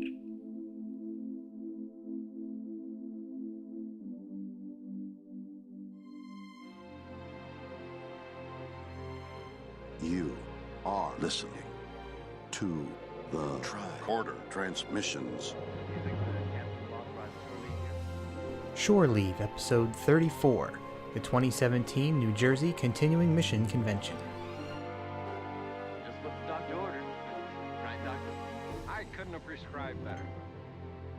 You are listening to the Tricorder Transmissions. Shore Leave, Episode 34, the 2017 New Jersey Continuing Mission Convention. Just what the doctor ordered. Right, doctor? I couldn't have prescribed better.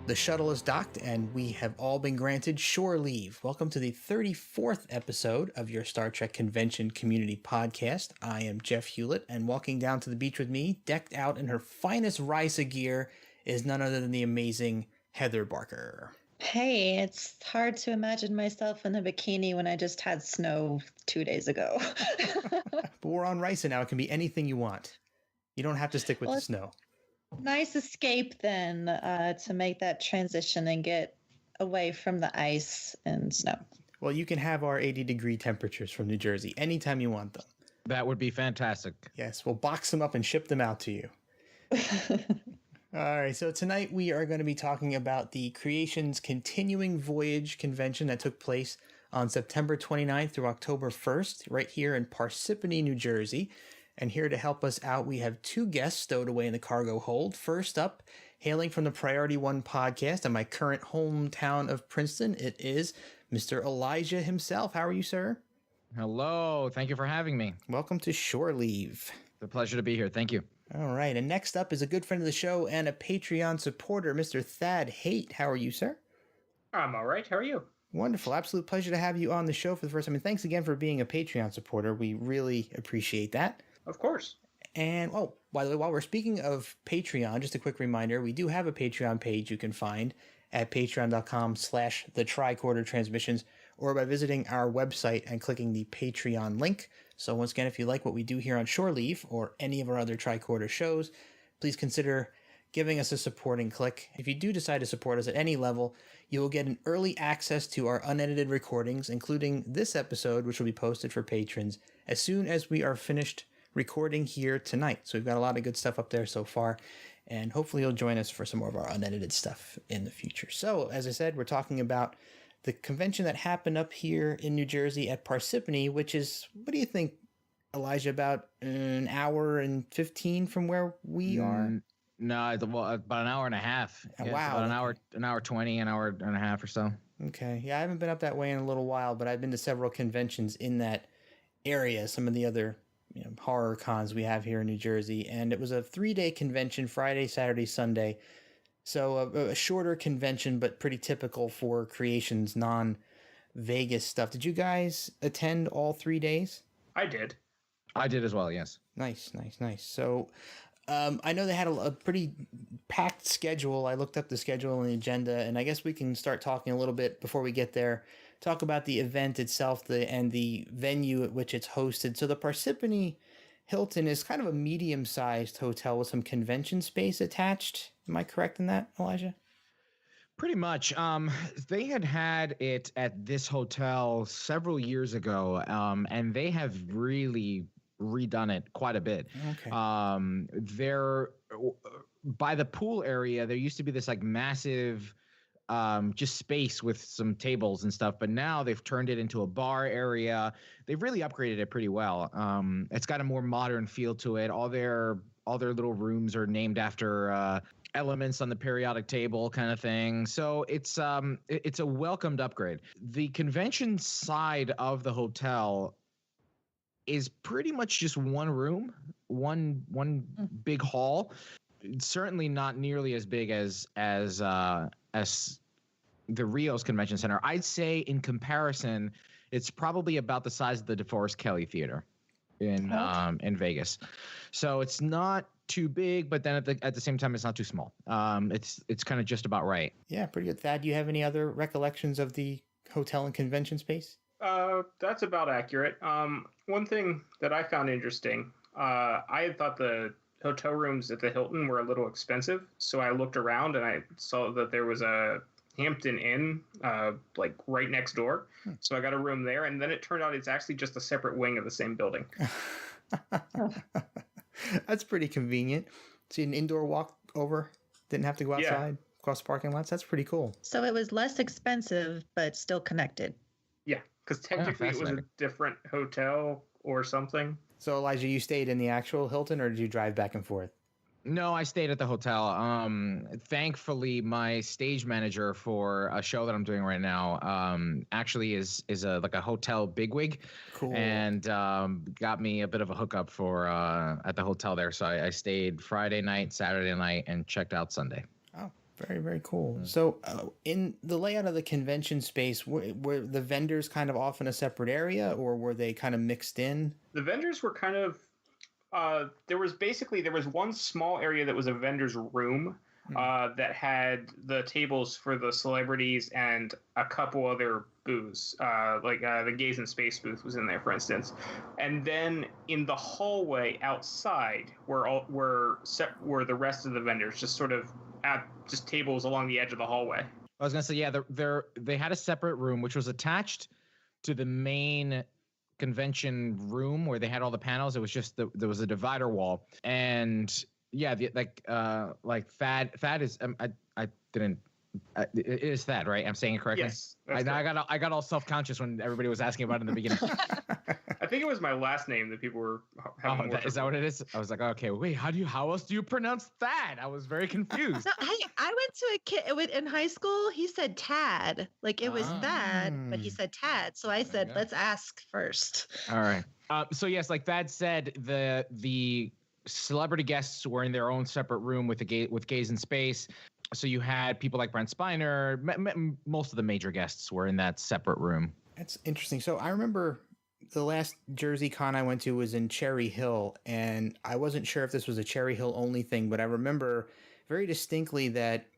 The shuttle is docked, and we have all been granted shore leave. Welcome to the 34th episode of your Star Trek Convention Community Podcast. I am Jeff Hewlett, and walking down to the beach with me, decked out in her finest Risa gear, is none other than the amazing Heather Barker. Hey, it's hard to imagine myself in a bikini when I just had snow 2 days ago. But we're on Risa now. It can be anything you want. You don't have to stick with the snow. Nice escape then to make that transition and get away from the ice and snow. Well, you can have our 80-degree temperatures from New Jersey anytime you want them. That would be fantastic. Yes, we'll box them up and ship them out to you. All right, so tonight we are going to be talking about the Creation's Continuing Voyage Convention that took place on September 29th through October 1st, right here in Parsippany, New Jersey. And here to help us out, we have two guests stowed away in the cargo hold. First up, hailing from the Priority One podcast and my current hometown of Princeton, it is Mr. Elijah himself. How are you, sir? Hello. Thank you for having me. Welcome to Shore Leave. It's a pleasure to be here. Thank you. All right, and next up is a good friend of the show and a Patreon supporter, Mr. Thad Hait. How are you, sir? I'm all right. How are you? Wonderful. Absolute pleasure to have you on the show for the first time. And thanks again for being a Patreon supporter. We really appreciate that. Of course. And, oh, by the way, while we're speaking of Patreon, just a quick reminder, we do have a Patreon page you can find at patreon.com/the Tricorder Transmissions, or by visiting our website and clicking the Patreon link. So once again, if you like what we do here on Shore Leave or any of our other Tricorder shows, please consider giving us a supporting click. If you do decide to support us at any level, you will get an early access to our unedited recordings, including this episode, which will be posted for patrons as soon as we are finished recording here tonight. So we've got a lot of good stuff up there so far, and hopefully you'll join us for some more of our unedited stuff in the future. So, as I said, we're talking about the convention that happened up here in New Jersey at Parsippany, which is, what do you think, Elijah, about an hour and 15 from where we are? No, about an hour and a half. Oh, Yeah, wow. About an hour 20, an hour and a half or so. Okay. Yeah, I haven't been up that way in a little while, but I've been to several conventions in that area, some of the other horror cons we have here in New Jersey, and it was a 3-day convention, Friday, Saturday, Sunday. So a shorter convention, but pretty typical for Creation's non-Vegas stuff. Did you guys attend all 3 days? I did. I did as well, yes. Nice. So I know they had a pretty packed schedule. I looked up the schedule and the agenda, and I guess we can start talking a little bit before we get there. Talk about the event itself and the venue at which it's hosted. So the Parsippany Hilton is kind of a medium-sized hotel with some convention space attached. Am I correct in that, Elijah? Pretty much. They had it at this hotel several years ago, and they have really redone it quite a bit. Okay. There, by the pool area, there used to be this like massive just space with some tables and stuff, but now they've turned it into a bar area. They've really upgraded it pretty well. It's got a more modern feel to it. All their little rooms are named after elements on the periodic table, kind of thing. So it's a welcomed upgrade. The convention side of the hotel is pretty much just one room, one big hall. It's certainly not nearly as big as the Rios Convention Center. I'd say in comparison, it's probably about the size of the DeForest Kelley Theater in Vegas. So it's not too big, but then at the same time, it's not too small. It's kind of just about right. Yeah, pretty good. Thad, do you have any other recollections of the hotel and convention space? That's about accurate. One thing that I found interesting, I had thought the hotel rooms at the Hilton were a little expensive, so I looked around and I saw that there was a Hampton Inn, like right next door. So I got a room there, and then it turned out it's actually just a separate wing of the same building. That's pretty convenient. See an indoor walk over Didn't have to go outside, across parking lots. That's pretty cool. So it was less expensive, but still connected. Yeah, because technically it was a different hotel or something. So Elijah, you stayed in the actual Hilton, or did you drive back and forth? No, I stayed at the hotel. Thankfully, my stage manager for a show that I'm doing right now, actually is a hotel bigwig, cool, and got me a bit of a hookup for at the hotel there. So I stayed Friday night, Saturday night, and checked out Sunday. Oh, very, very cool. So in the layout of the convention space, were the vendors kind of off in a separate area, or were they kind of mixed in? The vendors were kind of. There was one small area that was a vendor's room that had the tables for the celebrities and a couple other booths, the Gaze in Space booth was in there, for instance. And then in the hallway outside were the rest of the vendors, just sort of at just tables along the edge of the hallway. I was gonna say, they had a separate room which was attached to the main convention room where they had all the panels. It was just there was a divider wall, and Thad is it is Thad, right? I'm saying it correctly. Yes, I got all self-conscious when everybody was asking about it in the beginning. I think it was my last name that people were having. Is that what it is? I was like, okay, wait, how else do you pronounce Thad? I was very confused. No, I went to a kid in high school. He said Tad, like it was Thad, but he said Tad. So I said, let's ask first. All right. So yes, like Thad said, the celebrity guests were in their own separate room with Gaze in Space. So you had people like Brent Spiner. Most of the major guests were in that separate room. That's interesting. So I remember the last Jersey Con I went to was in Cherry Hill, and I wasn't sure if this was a Cherry Hill only thing, but I remember very distinctly that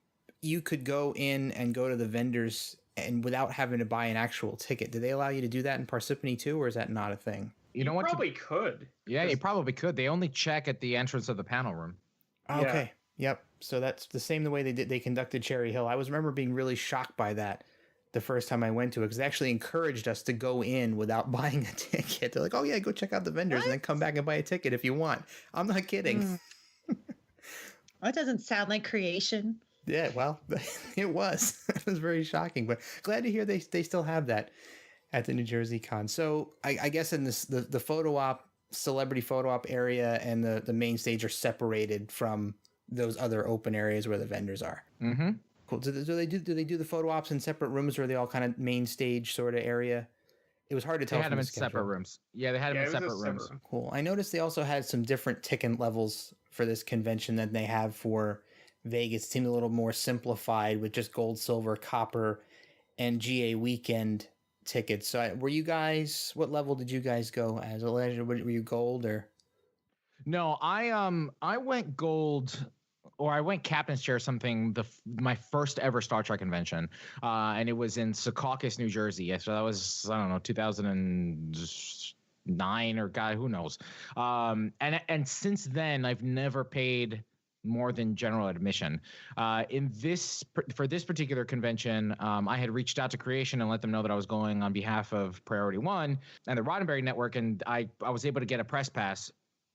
you could go in and go to the vendors and without having to buy an actual ticket. Did they allow you to do that in Parsippany too, or is that not a thing? You probably could. Yeah, you probably could. They only check at the entrance of the panel room. Okay. Yep. So that's the same the way they conducted Cherry Hill. I remember being really shocked by that the first time I went to it, because they actually encouraged us to go in without buying a ticket. They're like, oh yeah, go check out the vendors and then come back and buy a ticket if you want. I'm not kidding. That doesn't sound like creation. Yeah, well, it was. It was very shocking, but glad to hear they still have that at the New Jersey Con. So I guess in this the photo op, celebrity photo op area and the main stage are separated from those other open areas where the vendors are. Mm-hmm. Cool. Do they do the photo ops in separate rooms, or are they all kind of main stage sort of area? It was hard to tell. They had them in separate rooms. Yeah, they had them in separate rooms. Cool. I noticed they also had some different ticket levels for this convention than they have for Vegas. It seemed a little more simplified with just gold, silver, copper, and GA weekend tickets. So were you guys, what level did you guys go as? Elijah, were you gold or? No, I went gold, or I went captain's chair something my first ever Star Trek convention, and it was in Secaucus, New Jersey. So that was, I don't know, 2009 or who knows. And since then I've never paid more than general admission. For this particular convention, I had reached out to Creation and let them know that I was going on behalf of Priority One and the Roddenberry Network, and I was able to get a press pass.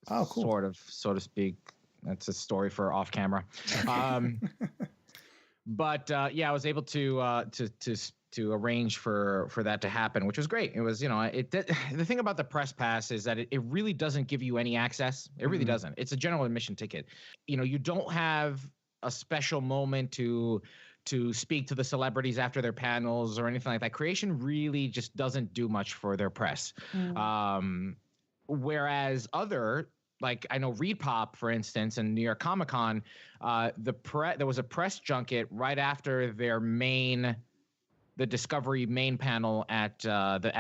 Oh, cool. Sort of, so to speak. That's a story for off camera. But I was able to arrange for that to happen, which was great. It was, the thing about the press pass is that it really doesn't give you any access. It really doesn't. It's a general admission ticket. You don't have a special moment to speak to the celebrities after their panels or anything like that. Creation really just doesn't do much for their press. Whereas like I know ReedPop, for instance, and New York Comic Con, there was a press junket right after the Discovery main panel at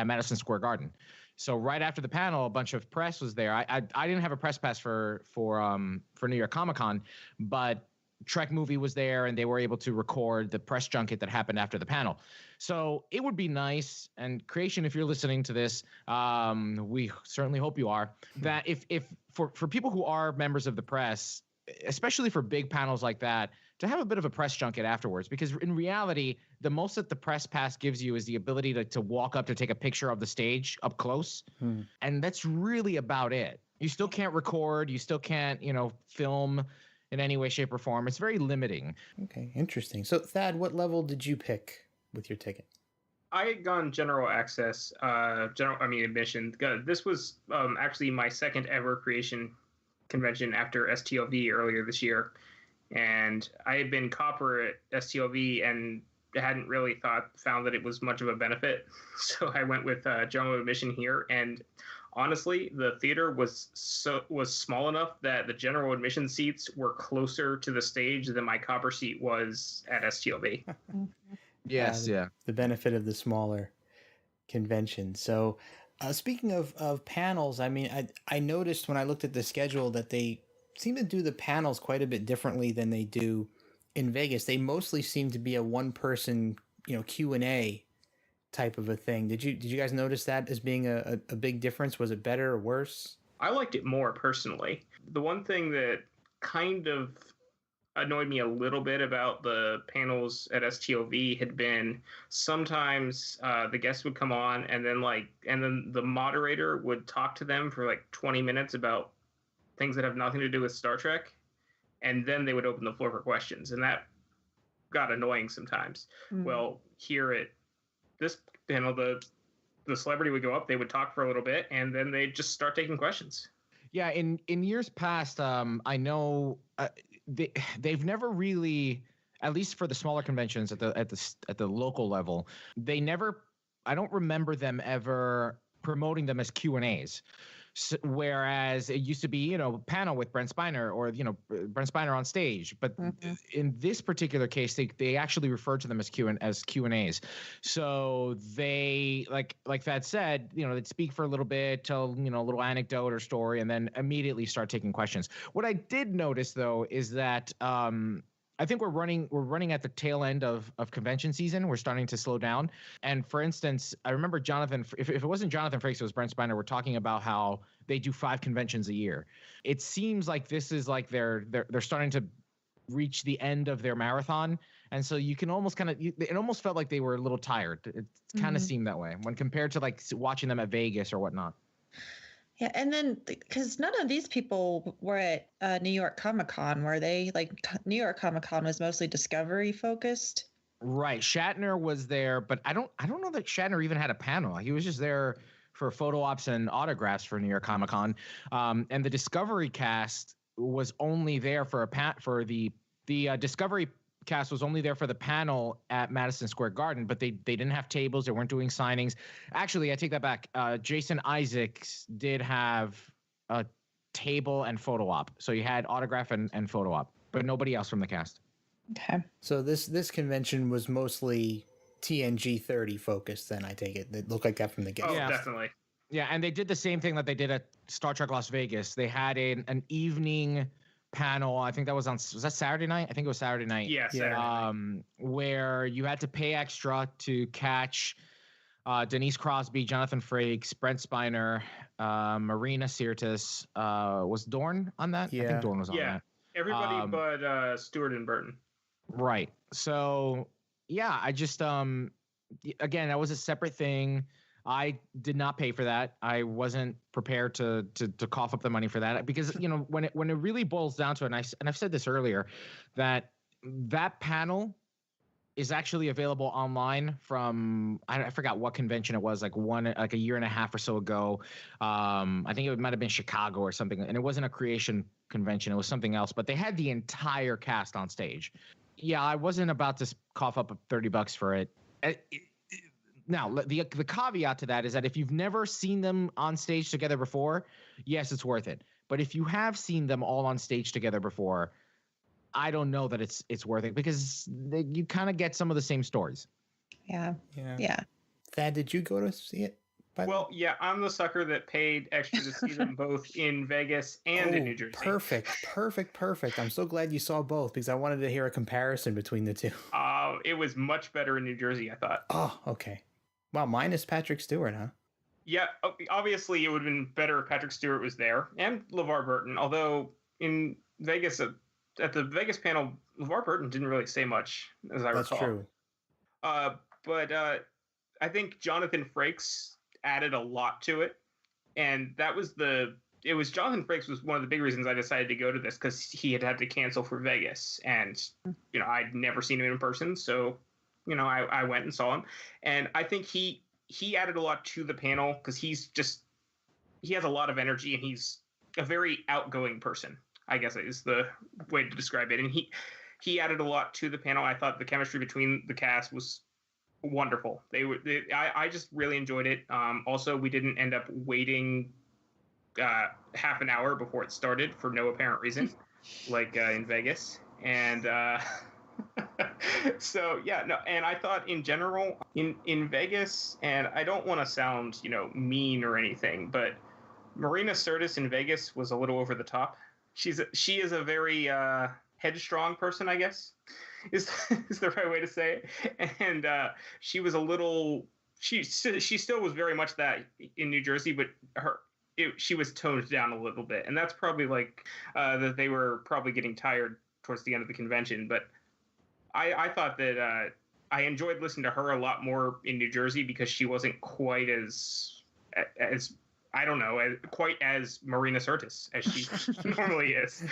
Madison Square Garden. So right after the panel, a bunch of press was there. I didn't have a press pass for New York Comic Con, but Trek Movie was there, and they were able to record the press junket that happened after the panel. So it would be nice, and Creation, if you're listening to this, we certainly hope you are, that if for people who are members of the press, especially for big panels like that, to have a bit of a press junket afterwards, because in reality, the most that the press pass gives you is the ability to walk up to take a picture of the stage up close. And that's really about it. You still can't record. You still can't, film in any way, shape, or form. It's very limiting. Okay, interesting. So, Thad, what level did you pick with your ticket? I had gone general access, admission. This was actually my second ever creation convention after STLV earlier this year. And I had been copper at STLV and hadn't really found that it was much of a benefit. So I went with general admission here. And honestly, the theater was small enough that the general admission seats were closer to the stage than my copper seat was at STLV. Yes, the benefit of the smaller convention. So, speaking of panels, I mean, I noticed when I looked at the schedule that they seem to do the panels quite a bit differently than they do in Vegas. They mostly seem to be a one-person, Q&A type of a thing. Did you guys notice that as being a big difference? Was it better or worse? I liked it more personally. The one thing that kind of annoyed me a little bit about the panels at STLV had been sometimes the guests would come on and then the moderator would talk to them for like 20 minutes about things that have nothing to do with Star Trek, and then they would open the floor for questions, and that got annoying sometimes. Well, here at this panel, the celebrity would go up, they would talk for a little bit, and then they'd just start taking questions. Yeah, in years past, I know they've never really, at least for the smaller conventions at the local level, I don't remember them ever promoting them as Q&As. So, whereas it used to be, panel with Brent Spiner or, Brent Spiner on stage. But in this particular case, they actually referred to them as Q&As. So they, like Thad said, they'd speak for a little bit, tell, a little anecdote or story, and then immediately start taking questions. What I did notice, though, is that I think we're running at the tail end of convention season. We're starting to slow down. And for instance, I remember Jonathan, if it wasn't Jonathan Frakes, it was Brent Spiner, we're talking about how they do 5 conventions a year. It seems like this is like they're starting to reach the end of their marathon. And so you can almost it almost felt like they were a little tired. It kind of seemed that way when compared to like watching them at Vegas or whatnot. Yeah, and then because none of these people were at New York Comic-Con, were they? Like New York Comic-Con was mostly Discovery focused. Right, Shatner was there, but I don't know that Shatner even had a panel. He was just there for photo ops and autographs for New York Comic-Con, and the Discovery cast was only there for the Discovery cast was only there for the panel at Madison Square Garden, but they didn't have tables. They weren't doing signings. Actually, I take that back. Jason Isaacs did have a table and photo op. So you had autograph and photo op, but nobody else from the cast. Okay. So this convention was mostly TNG 30 focused, then I take it. It looked like that from the get-go. Oh, Yeah. definitely. Yeah, and they did the same thing that they did at Star Trek Las Vegas. They had an evening panel. I think that was that Saturday night? I think it was Saturday night. Yeah, Saturday night. Where you had to pay extra to catch Denise Crosby, Jonathan Frakes, Brent Spiner, Marina Sirtis. Was Dorn on that? Yeah. I think Dorn was on that. Everybody but Stewart and Burton. Right. So, yeah, I just, again, that was a separate thing. I did not pay for that. I wasn't prepared to cough up the money for that because, when it really boils down to it, and I've said this earlier, that panel is actually available online from, I forgot what convention it was, like a year and a half or so ago. I think it might have been Chicago or something, and it wasn't a creation convention. It was something else, but they had the entire cast on stage. Yeah, I wasn't about to cough up $30 for it. Now, the caveat to that is that if you've never seen them on stage together before, yes, it's worth it. But if you have seen them all on stage together before, I don't know that it's worth it because you kind of get some of the same stories. Yeah. Thad, did you go to see it? Well, yeah, I'm the sucker that paid extra to see them both in Vegas and in New Jersey. Perfect. I'm so glad you saw both because I wanted to hear a comparison between the two. It was much better in New Jersey, I thought. Oh, okay. Wow, minus Patrick Stewart, huh? Yeah, obviously it would have been better if Patrick Stewart was there and LeVar Burton, although in Vegas, at the Vegas panel, LeVar Burton didn't really say much, as I recall. That's true. But I think Jonathan Frakes added a lot to it, and that was the it was Jonathan Frakes was one of the big reasons I decided to go to this, because he had to cancel for Vegas, and I'd never seen him in person, so I went and saw him, and I think he added a lot to the panel, because he has a lot of energy, and he's a very outgoing person, I guess is the way to describe it, and he added a lot to the panel. I thought the chemistry between the cast was wonderful. I just really enjoyed it. Also, we didn't end up waiting half an hour before it started for no apparent reason, like in Vegas. And so yeah, no. And I thought in general in Vegas, and I don't want to sound mean or anything, but Marina Sirtis in Vegas was a little over the top. She is a very headstrong person, I guess, is the right way to say it. And she was a little. She still was very much that in New Jersey, but she was toned down a little bit, and that's probably that they were probably getting tired towards the end of the convention. But I thought that I enjoyed listening to her a lot more in New Jersey, because she wasn't quite as I don't know, quite as Marina Sirtis as she normally is.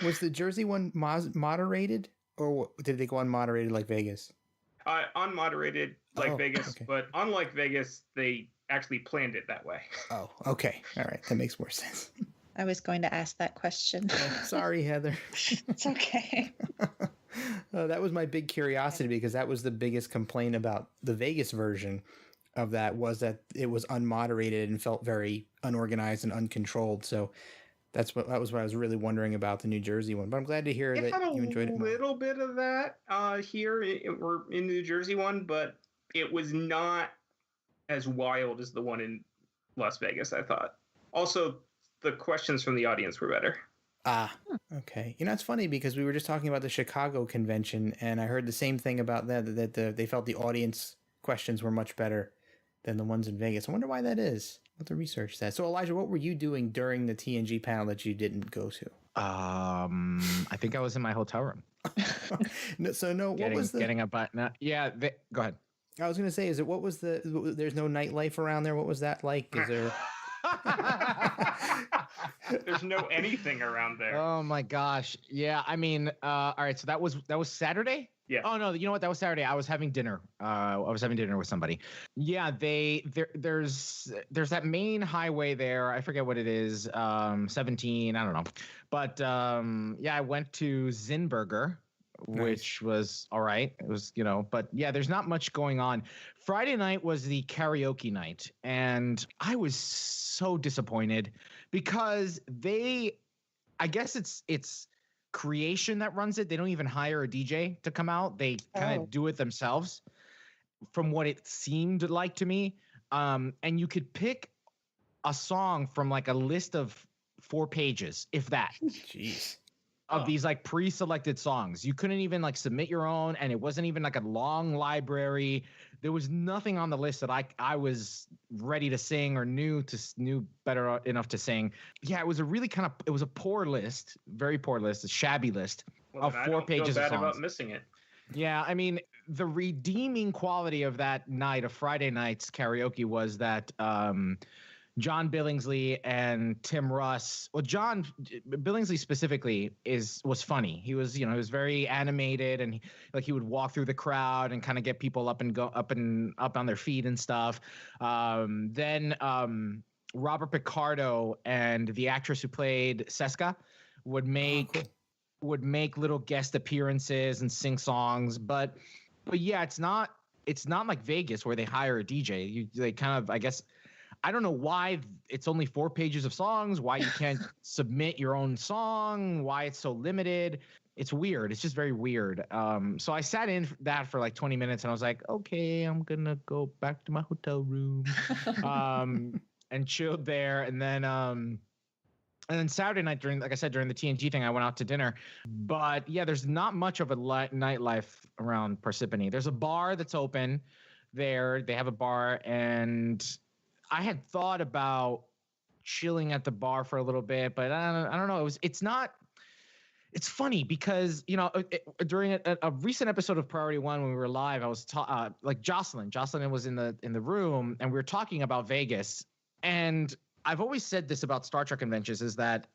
Was the Jersey one moderated, or did they go unmoderated like Vegas? Unmoderated like Vegas, okay. But unlike Vegas, they actually planned it that way. Oh, okay. All right. That makes more sense. I was going to ask that question. Sorry, Heather. It's okay. That was my big curiosity, because that was the biggest complaint about the Vegas version of that, was that it was unmoderated and felt very unorganized and uncontrolled. So that was what I was really wondering about the New Jersey one. But I'm glad to hear that you enjoyed it. A little bit of that here in the New Jersey one, but it was not as wild as the one in Las Vegas, I thought. Also, the questions from the audience were better. Okay. It's funny, because we were just talking about the Chicago convention, and I heard the same thing about that they felt the audience questions were much better than the ones in Vegas. I wonder why that is. What the research says. So, Elijah, what were you doing during the TNG panel that you didn't go to? I think I was in my hotel room. What was the getting a button? Yeah, go ahead. I was going to say, there's no nightlife around there? What was that like? Is there? There's no anything around there. Oh my gosh. Yeah. I mean, all right. So that was Saturday. Yeah. Oh no. You know what? That was Saturday. I was having dinner. I was having dinner with somebody. Yeah. There's that main highway there. I forget what it is. 17. I don't know. But yeah, I went to Zinburger, which was all right. It was, but yeah, there's not much going on. Friday night was the karaoke night, and I was so disappointed, because I guess it's Creation that runs it. They don't even hire a DJ to come out. They kind of do it themselves, from what it seemed like to me. And you could pick a song from like a list of 4 pages, if that. Jeez. Of these like pre-selected songs. You couldn't even like submit your own, and it wasn't even like a long library. There was nothing on the list that I was ready to sing or knew better enough to sing. Yeah, it was a poor list, very poor list, a shabby list of 4 pages of songs. I don't feel bad about missing it. Yeah, I mean, the redeeming quality of that night, of Friday night's karaoke, was that John Billingsley and Tim Russ. Well, John Billingsley specifically was funny. He was, he was very animated, and he would walk through the crowd and kind of get people up on their feet and stuff. Then Robert Picardo and the actress who played Seska would make little guest appearances and sing songs. But yeah, it's not like Vegas where they hire a DJ. They kind of, I guess. I don't know why it's only 4 pages of songs, why you can't submit your own song, why it's so limited. It's weird. It's just very weird. So I sat in that for like 20 minutes, and I was like, okay, I'm going to go back to my hotel room and chilled there. And then Saturday night, during the TNG thing, I went out to dinner. But yeah, there's not much of a nightlife around Parsippany. There's a bar that's open there. They have a bar, and I had thought about chilling at the bar for a little bit, but I don't know. It's funny because, during a recent episode of Priority One, when we were live, I was like Jocelyn was in the room, and we were talking about Vegas, and I've always said this about Star Trek conventions is that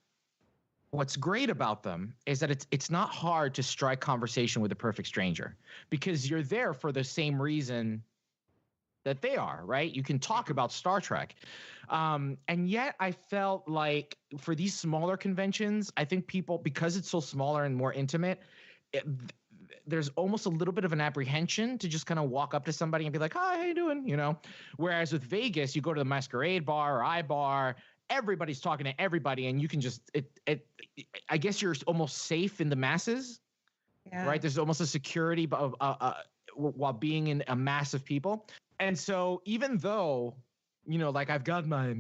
what's great about them is that it's not hard to strike conversation with a perfect stranger because you're there for the same reason that they are, right? You can talk about Star Trek. And yet I felt like for these smaller conventions, I think people, because it's so smaller and more intimate, there's almost a little bit of an apprehension to just kind of walk up to somebody and be like, hi, how you doing? You know, whereas with Vegas, you go to the Masquerade Bar or iBar, everybody's talking to everybody, and you can just I guess you're almost safe in the masses, right? There's almost a security while being in a mass of people. And so even though, you know, like I've got my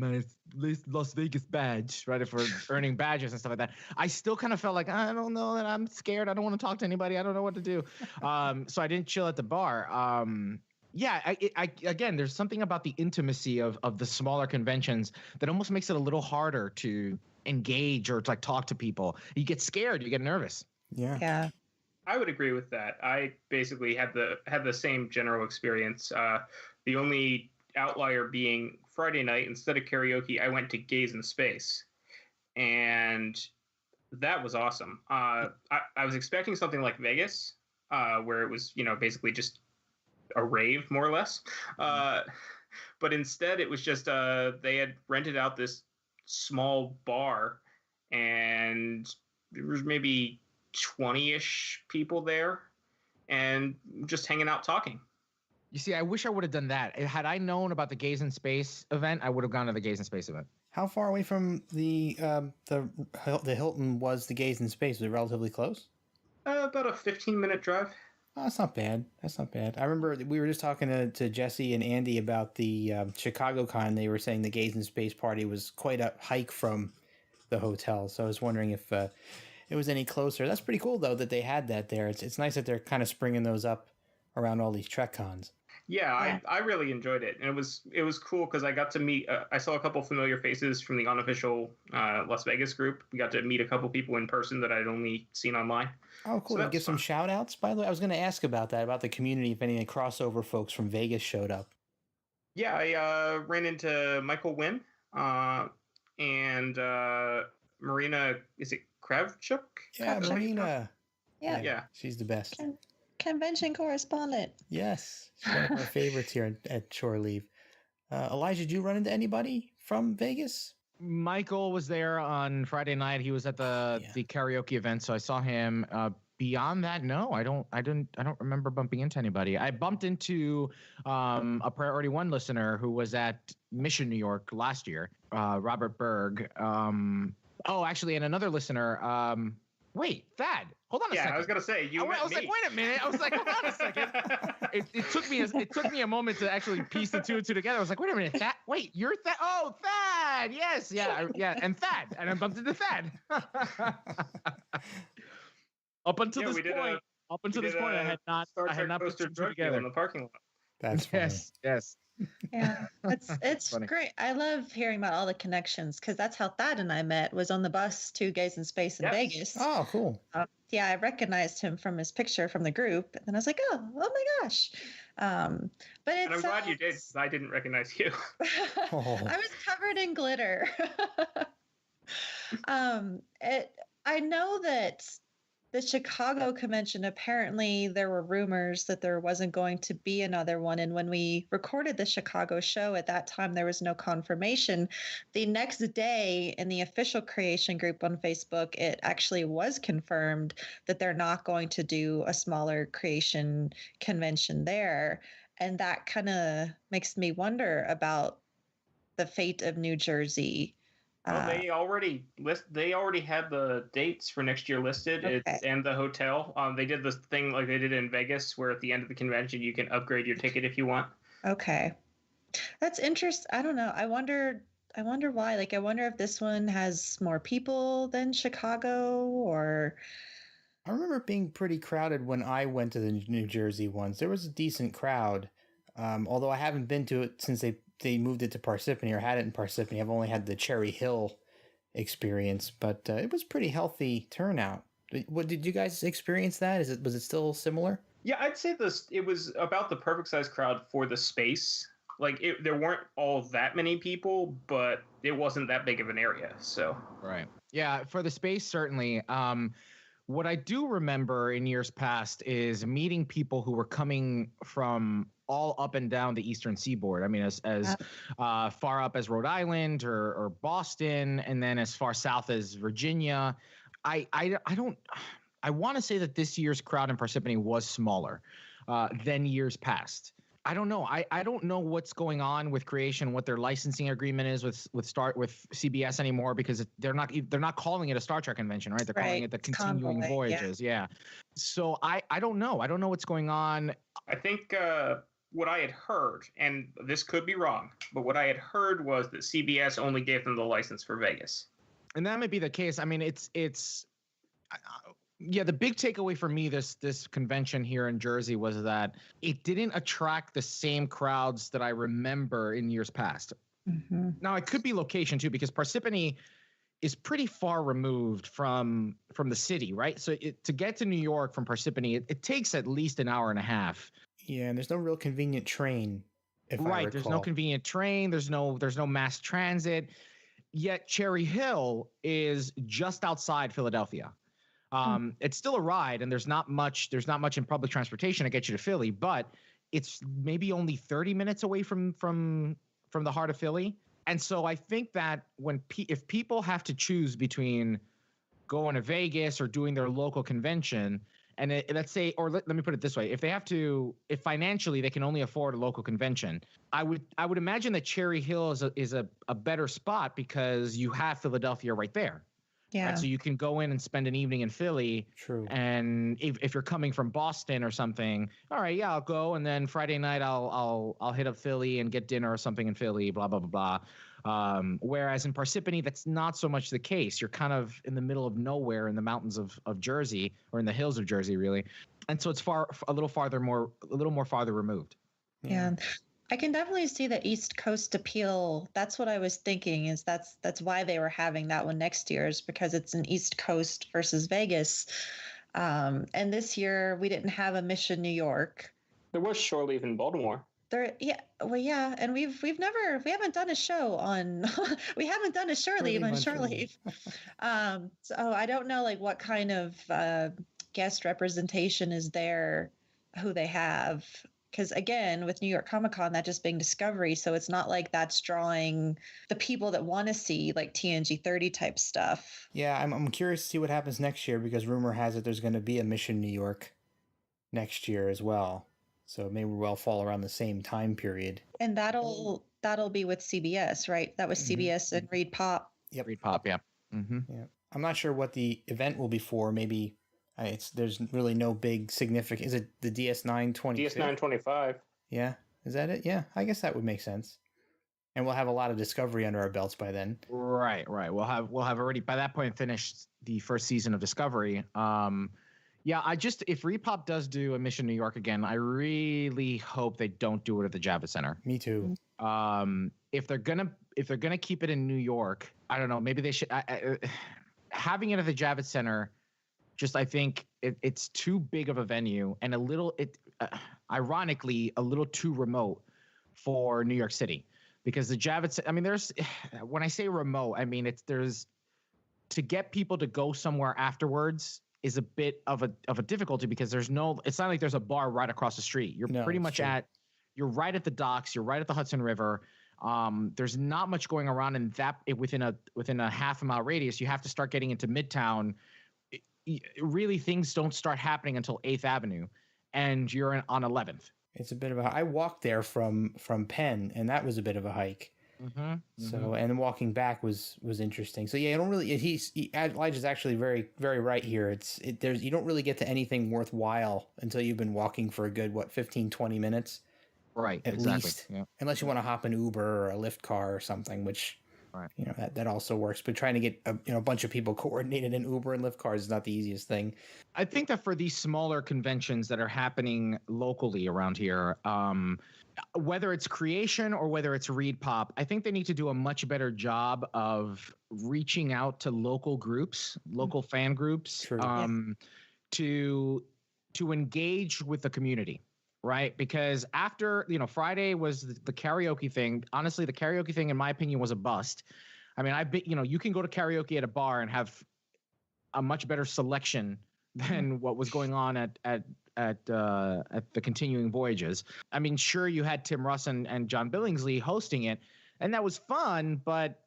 Las Vegas badge, right, for earning badges and stuff like that, I still kind of felt like, I don't know, that I'm scared. I don't want to talk to anybody. I don't know what to do. So I didn't chill at the bar. Again, there's something about the intimacy of the smaller conventions that almost makes it a little harder to engage or to like talk to people. You get scared, you get nervous. Yeah. I would agree with that. I basically had the same general experience. The only outlier being Friday night, instead of karaoke, I went to Gaze in Space, and that was awesome. I was expecting something like Vegas, where it was, you know, basically just a rave, more or less. But instead, it was just they had rented out this small bar, and there was maybe 20-ish people there, and just hanging out talking. You see, I wish I would have done that. Had I known about the Gaze in Space event, I would have gone to the Gaze in Space event. How far away from the Hilton was the Gaze in Space? Was it relatively close? About a 15-minute drive. Oh, that's not bad. That's not bad. I remember we were just talking to Jesse and Andy about the Chicago Con. They were saying the Gaze in Space party was quite a hike from the hotel. So I was wondering if it was any closer. That's pretty cool, though, that they had that there. It's nice that they're kind of springing those up around all these Trek cons. Yeah, I really enjoyed it, and it was cool because I got to meet. I saw a couple familiar faces from the unofficial Las Vegas group. We got to meet a couple people in person that I'd only seen online. Oh, cool! So give some shout outs. By the way, I was going to ask about that, about the community. If any crossover folks from Vegas showed up. Yeah, I ran into Michael Wynn and Marina. Is it Kravchuk? Yeah, Marina. Yeah, she's the best. Convention correspondent. Yes, she's one of my favorites here at Shore Leave. Elijah, did you run into anybody from Vegas? Michael was there on Friday night. He was at the karaoke event, so I saw him. Beyond that, no, I don't remember bumping into anybody. I bumped into a Priority One listener who was at Mission New York last year, Robert Berg. Actually, and another listener. Wait, Thad. Hold on a second. Yeah, I was gonna say I was like, wait a minute. I was like, hold on a second. It took me a moment to actually piece the two and two together. I was like, wait a minute, Thad. Wait, you're Thad? Oh, Thad. Yes, yeah, and Thad, and I bumped into Thad. Up until this point, I had not put two together in the parking lot. That's funny. Yes. Yeah, it's great. I love hearing about all the connections because that's how Thad and I met, was on the bus to Gaze in Space in Vegas. Oh, cool. I recognized him from his picture from the group, and I was like, oh my gosh. But it's, and I'm glad you did, because I didn't recognize you. I was covered in glitter. I know that the Chicago convention, apparently there were rumors that there wasn't going to be another one. And when we recorded the Chicago show at that time, there was no confirmation. The next day in the official creation group on Facebook, it actually was confirmed that they're not going to do a smaller creation convention there. And that kind of makes me wonder about the fate of New Jersey. Well, they already had the dates for next year listed, and the hotel. They did this thing like they did in Vegas, where at the end of the convention you can upgrade your ticket if you want. Okay, that's interesting. I don't know. I wonder why. Like, I wonder if this one has more people than Chicago, or. I remember it being pretty crowded when I went to the New Jersey ones. There was a decent crowd, although I haven't been to it since they moved it to Parsippany, or had it in Parsippany. I've only had the Cherry Hill experience, but it was pretty healthy turnout. What did you guys experience that? Was it still similar? Yeah, I'd say it was about the perfect size crowd for the space. Like, there weren't all that many people, but it wasn't that big of an area. So Right. Yeah, for the space, certainly. What I do remember in years past is meeting people who were coming from all up and down the eastern seaboard. I mean, as far up as Rhode Island or Boston, and then as far south as Virginia. I want to say that this year's crowd in Parsippany was smaller than years past. I don't know. I don't know what's going on with Creation, what their licensing agreement is with CBS anymore, because they're not calling it a Star Trek convention, right? They're calling it the Continuing Voyages. Yeah. So I don't know. I don't know what's going on. I think what I had heard, and this could be wrong, but what I had heard was that CBS only gave them the license for Vegas. And that might be the case. I mean, yeah, the big takeaway for me this convention here in Jersey was that it didn't attract the same crowds that I remember in years past. Mm-hmm. Now, it could be location too, because Parsippany is pretty far removed from the city, right? So to get to New York from Parsippany, it takes at least an hour and a half. Yeah, and there's no real convenient train. Right, there's no convenient train. There's no mass transit. Yet Cherry Hill is just outside Philadelphia. It's still a ride, and there's not much in public transportation to get you to Philly, but it's maybe only 30 minutes away from the heart of Philly. And so I think that if people have to choose between going to Vegas or doing their local convention, and let's say, or let me put it this way, if financially they can only afford a local convention, I would imagine that Cherry Hill is a better spot because you have Philadelphia right there. Yeah. Right? So you can go in and spend an evening in Philly. True. And if you're coming from Boston or something, all right, yeah, I'll go. And then Friday night I'll hit up Philly and get dinner or something in Philly, blah, blah, blah, blah. Whereas in Parsippany, that's not so much the case. You're kind of in the middle of nowhere in the mountains of Jersey, or in the hills of Jersey, really. And so it's a little more farther removed. Yeah. I can definitely see the East Coast appeal. That's what I was thinking, is that's why they were having that one next year, is because it's an East Coast versus Vegas. And this year we didn't have a Mission New York. There was Shore Leave in Baltimore. And we haven't done a show on we haven't done a Shore Leave on Shore Leave. So I don't know what kind of guest representation is there, who they have. Because again, with New York Comic Con, that just being Discovery, so it's not like that's drawing the people that want to see TNG 30 type stuff. Yeah, I'm curious to see what happens next year, because rumor has it there's going to be a Mission New York next year as well. So maybe we'll fall around the same time period. And that'll be with CBS, right? That was CBS and Reed Pop. Yep. Reed Pop, yeah. Mm-hmm. Yeah. I'm not sure what the event will be for. Maybe there's really no big significant. Is it the DS925? DS925. Yeah. Is that it? Yeah. I guess that would make sense. And we'll have a lot of Discovery under our belts by then. Right. We'll have already by that point finished the first season of Discovery. Yeah, if Repop does do a Mission New York again, I really hope they don't do it at the Javits Center. Me too. If they're gonna keep it in New York, I don't know. Maybe they should having it at the Javits Center. I think it's too big of a venue and ironically a little too remote for New York City, because the Javits. I mean, when I say remote, I mean to get people to go somewhere afterwards is a bit of a difficulty, because it's not like there's a bar right across the street. You're you're right at the docks. You're right at the Hudson River. There's not much going around within a half a mile radius. You have to start getting into Midtown. Really, things don't start happening until 8th Avenue, and you're on 11th. It's a bit of I walked there from Penn, and that was a bit of a hike. Mm-hmm. So, and walking back was interesting. So yeah, I don't really. Elijah's actually very, very right here. You don't really get to anything worthwhile until you've been walking for a good 15, 20 minutes, right? At least, yeah. Unless you want to hop an Uber or a Lyft car or something, which. Right. That also works, but trying to get a bunch of people coordinated in Uber and Lyft cars is not the easiest thing. I think that for these smaller conventions that are happening locally around here, whether it's Creation or whether it's Reed Pop, I think they need to do a much better job of reaching out to local groups, local fan groups, to engage with the community. Right. Because after, Friday was the karaoke thing. Honestly, the karaoke thing, in my opinion, was a bust. I mean, you can go to karaoke at a bar and have a much better selection than what was going on at the Continuing Voyages. I mean, sure, you had Tim Russ and John Billingsley hosting it, and that was fun. But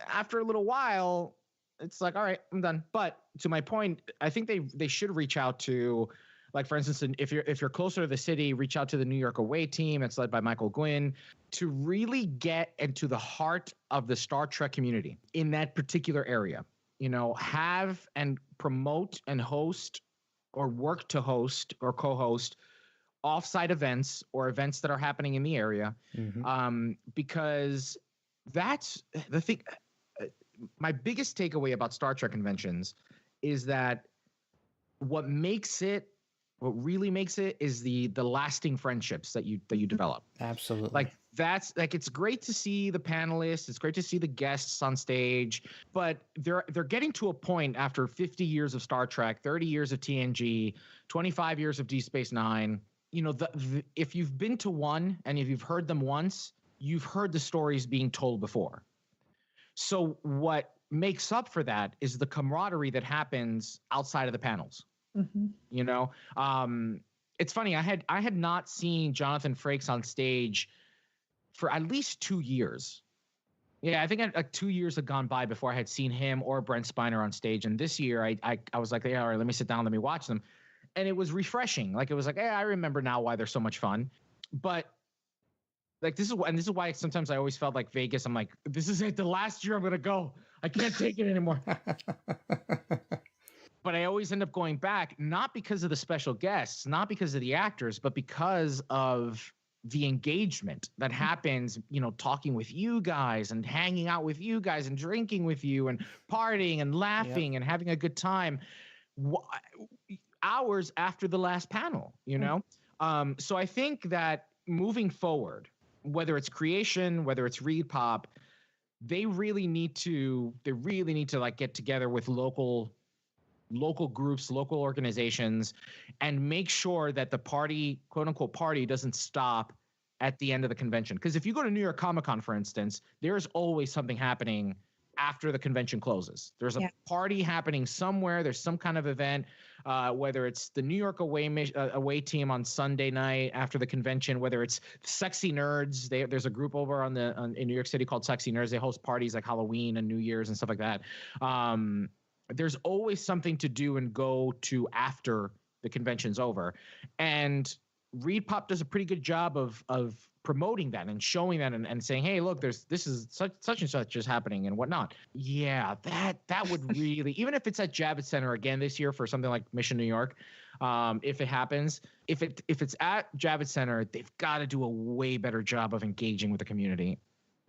after a little while, it's like, all right, I'm done. But to my point, I think they should reach out to, like, for instance, if you're closer to the city, reach out to the New York away team. It's led by Michael Gwynn, to really get into the heart of the Star Trek community in that particular area. Have and promote and host, or work to host or co-host off-site events or events that are happening in the area, because that's the thing. My biggest takeaway about Star Trek conventions is that what really makes it is the lasting friendships that you develop. Absolutely. Like, that's like, it's great to see the panelists, it's great to see the guests on stage, but they're getting to a point after 50 years of Star Trek, 30 years of TNG, 25 years of Deep Space Nine. If you've been to one and if you've heard them once, you've heard the stories being told before. So what makes up for that is the camaraderie that happens outside of the panels. It's funny. I had not seen Jonathan Frakes on stage for at least 2 years. Yeah, I think 2 years had gone by before I had seen him or Brent Spiner on stage. And this year, I was like, yeah, all right, let me sit down, let me watch them. And it was refreshing. Like, it was like, hey, I remember now why they're so much fun. But like, this is why sometimes I always felt like Vegas. I'm like, this is it. The last year I'm gonna go. I can't take it anymore. But I always end up going back, not because of the special guests, not because of the actors, but because of the engagement that happens, talking with you guys and hanging out with you guys and drinking with you and partying and laughing and having a good time hours after the last panel, So I think that moving forward, whether it's creation, whether it's Reed Pop, they really need to like get together with local groups, local organizations, and make sure that the party, quote unquote party, doesn't stop at the end of the convention. Because if you go to New York Comic Con, for instance, there's always something happening after the convention closes. There's a party happening somewhere. There's some kind of event, whether it's the New York away team on Sunday night after the convention, whether it's Sexy Nerds. There's a group over in New York City called Sexy Nerds. They host parties like Halloween and New Year's and stuff like that. There's always something to do and go to after the convention's over. And Reed Pop does a pretty good job of promoting that and showing that and saying, hey, look, this is such and such is happening and whatnot. Yeah, that would really, even if it's at Javits Center again this year for something like Mission New York, if it happens, if it's at Javits Center, they've got to do a way better job of engaging with the community.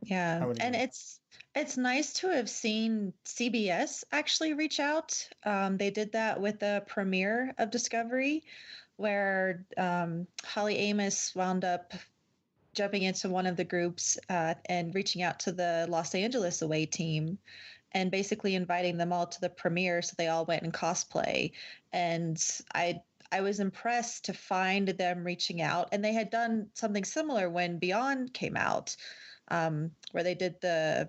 Yeah, and it's nice to have seen CBS actually reach out. They did that with the premiere of Discovery, where Holly Amos wound up jumping into one of the groups and reaching out to the Los Angeles away team and basically inviting them all to the premiere. So they all went in cosplay. And I was impressed to find them reaching out. And they had done something similar when Beyond came out, where they did they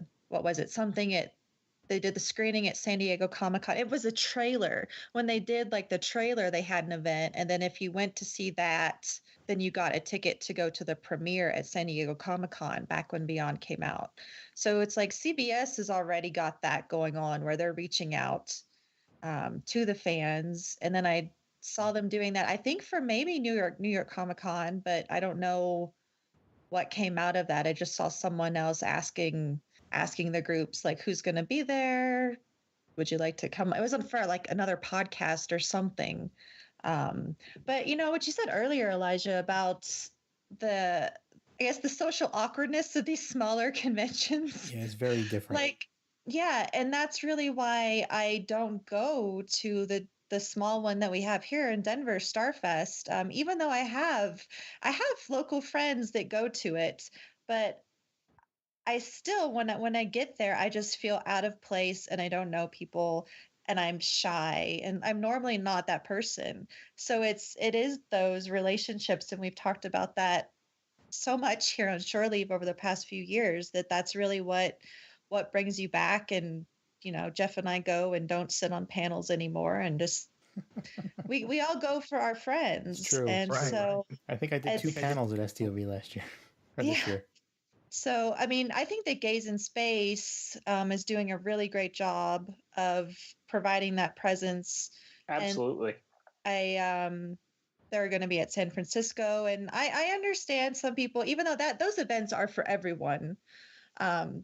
did the screening at San Diego Comic-Con. It was a trailer. When they did like the trailer, they had an event. And then if you went to see that, then you got a ticket to go to the premiere at San Diego Comic-Con back when Beyond came out. So it's like CBS has already got that going on where they're reaching out to the fans. And then I saw them doing that, I think for maybe New York Comic-Con, but I don't know what came out of that. I just saw someone else asking the groups, like, who's going to be there? Would you like to come? It wasn't for like another podcast or something. But what you said earlier, Elijah, about the social awkwardness of these smaller conventions. Yeah, it's very different. And that's really why I don't go to the small one that we have here in Denver, Starfest. Even though I have local friends that go to it, but I still, when I get there, I just feel out of place and I don't know people and I'm shy and I'm normally not that person. So it is those relationships. And we've talked about that so much here on Shore Leave over the past few years, that's really what what brings you back. And, Jeff and I go and don't sit on panels anymore, and just we all go for our friends. It's true. And Right, so I think I did 2 panels at STLV last year, or this year. So, I mean, I think that Gaze in Space is doing a really great job of providing that presence. Absolutely. And they're going to be at San Francisco, and I understand some people, even though those events are for everyone.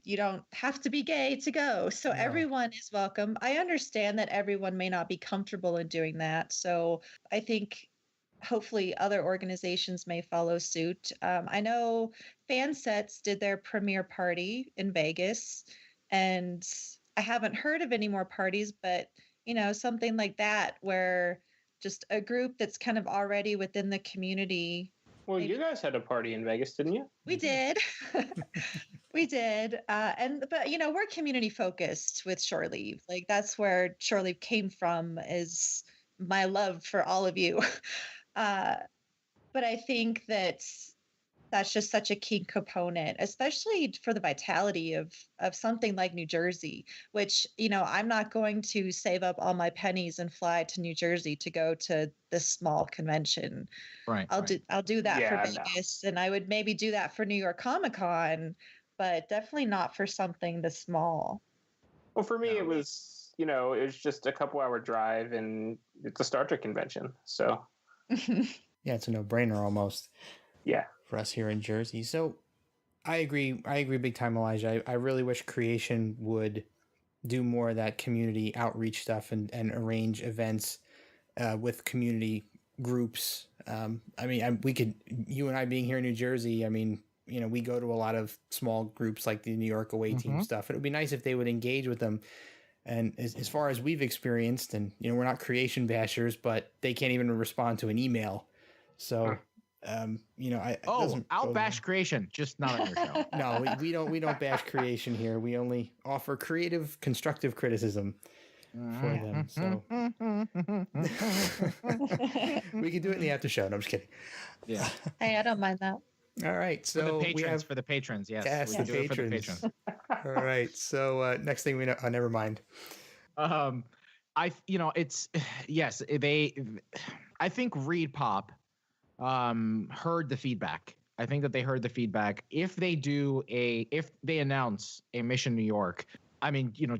You don't have to be gay to go, so No. everyone is welcome. I understand that everyone may not be comfortable in doing that, so I think hopefully other organizations may follow suit. I know Fansets did their premiere party in Vegas, and I haven't heard of any more parties, but something like that where just a group that's kind of already within the community. Well, you guys had a party in Vegas, didn't you? We did. We did. But we're community focused with Shore Leave. Like, that's where Shore Leave came from, is my love for all of you. But I think that's just such a key component, especially for the vitality of something like New Jersey, which, I'm not going to save up all my pennies and fly to New Jersey to go to this small convention. Right. I'll do that Yeah, for Vegas, and I would maybe do that for New York Comic Con, but definitely not for something this small. Well, for me, it was, it was just a couple-hour drive, and it's a Star Trek convention, so. Yeah, it's a no-brainer almost. Yeah. For us here in Jersey. So I agree big time, Elijah. I really wish Creation would do more of that community outreach stuff and arrange events with community groups. You and I being here in New Jersey, we go to a lot of small groups like the New York away team stuff. It would be nice if they would engage with them. And as far as we've experienced, and we're not Creation bashers, but they can't even respond to an email. So I'll bash Creation, just not on your show. No, we don't bash Creation here. We only offer creative, constructive criticism for them. So we can do it in the after show. No, I'm just kidding. Yeah. Hey, I don't mind that. All right. So for the patrons. Yes. Yes, We do it for the patrons. All right. So next thing we know, never mind. It's yes. I think Reed Pop heard the feedback. I think that they heard the feedback. If they announce a Mission New York,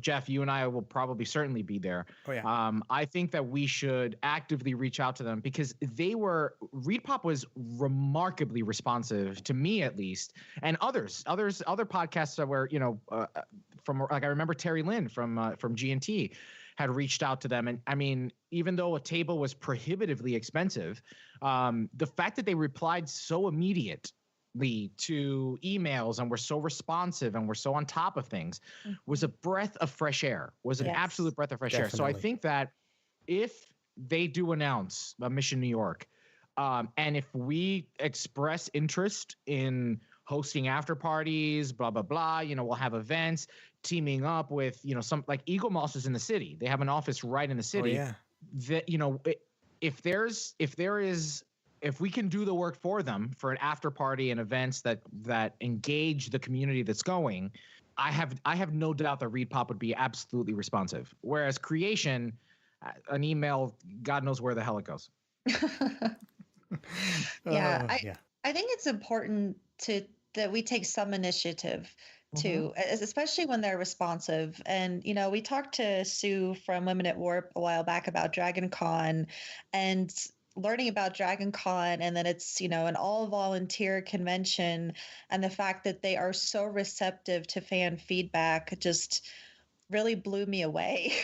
Jeff, you and I will probably certainly be there. Oh, yeah. I think that we should actively reach out to them, because Reed Pop was remarkably responsive to me, at least, and other podcasts where, from, like, I remember Terry Lynn from G&T had reached out to them. And even though a table was prohibitively expensive, the fact that they replied so immediately to emails and were so responsive and were so on top of things was a breath of fresh air, an absolute breath of fresh air. So I think that if they do announce a Mission New York, and if we express interest in hosting after parties, blah, blah, blah, we'll have events, teaming up with, some, like, Eagle Moss is in the city. They have an office right in the city. Oh, yeah. That, if we can do the work for them for an after party and events that engage the community that's going, I have no doubt that Reed Pop would be absolutely responsive. Whereas Creation, an email, God knows where the hell it goes. I think it's important that we take some initiative too, especially when they're responsive. And, we talked to Sue from Women at Warp a while back about Dragon Con, and learning about Dragon Con, and then it's, an all volunteer convention, and the fact that they are so receptive to fan feedback just really blew me away.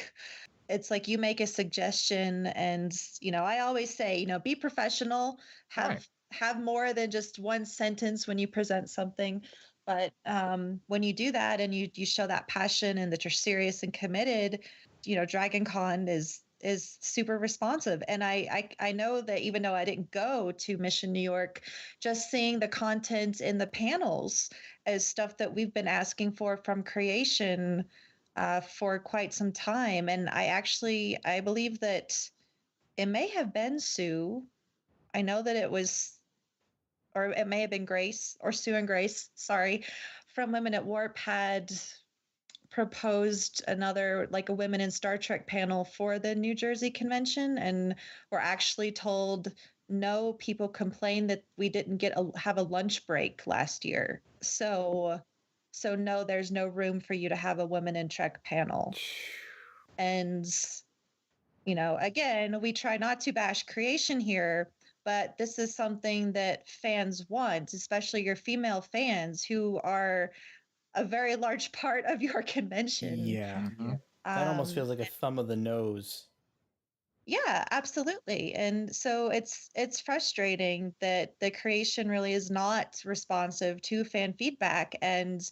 It's like, you make a suggestion, and, I always say, be professional, have more than just one sentence when you present something. But when you do that and you show that passion and that you're serious and committed, Dragon Con is super responsive. And I know that even though I didn't go to Mission New York, just seeing the content in the panels is stuff that we've been asking for from Creation for quite some time. And I believe that it may have been Sue. I know that it was, or it may have been Grace, or Sue and Grace, sorry, from Women at Warp had proposed another, like a women in Star Trek panel for the New Jersey convention, and we're actually told, no, people complained that we didn't have a lunch break last year. So no, there's no room for you to have a women in Trek panel. And, again, we try not to bash creation here, but this is something that fans want, especially your female fans who are a very large part of your convention. Yeah. That almost feels like a thumb of the nose. Yeah, absolutely. And so it's frustrating that the creation really is not responsive to fan feedback. And,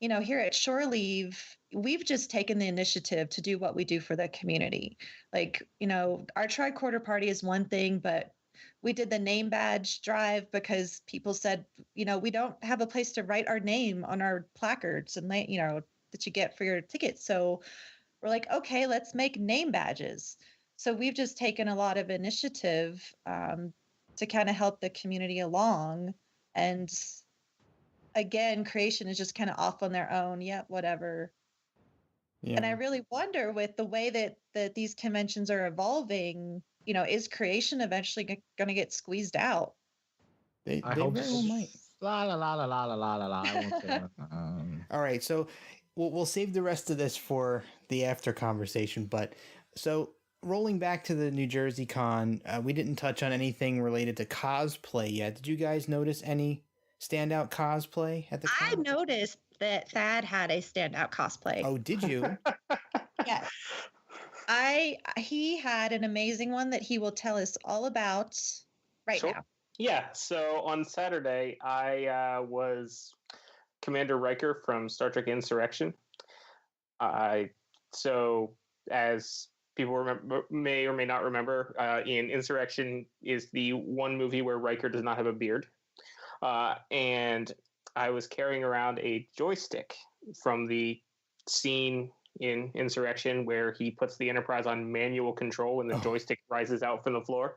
here at Shore Leave, we've just taken the initiative to do what we do for the community. Like, our Tricorder party is one thing, but we did the name badge drive because people said, we don't have a place to write our name on our placards and, that you get for your tickets. So we're like, okay, let's make name badges. So we've just taken a lot of initiative to kind of help the community along. And again, creation is just kind of off on their own. Yeah, whatever. Yeah. And I really wonder, with the way that these conventions are evolving, is creation eventually going to get squeezed out? They very well might. La la la la la la la la. I won't say that. All right, so we'll save the rest of this for the after conversation. But so rolling back to the New Jersey Con, we didn't touch on anything related to cosplay yet. Did you guys notice any standout cosplay at the con? I noticed that Thad had a standout cosplay. Oh, did you? Yes. He had an amazing one that he will tell us all about now. Yeah, so on Saturday, I was Commander Riker from Star Trek Insurrection. So as people may or may not remember, in Insurrection is the one movie where Riker does not have a beard. And I was carrying around a joystick from the scene in Insurrection where he puts the Enterprise on manual control and the joystick rises out from the floor.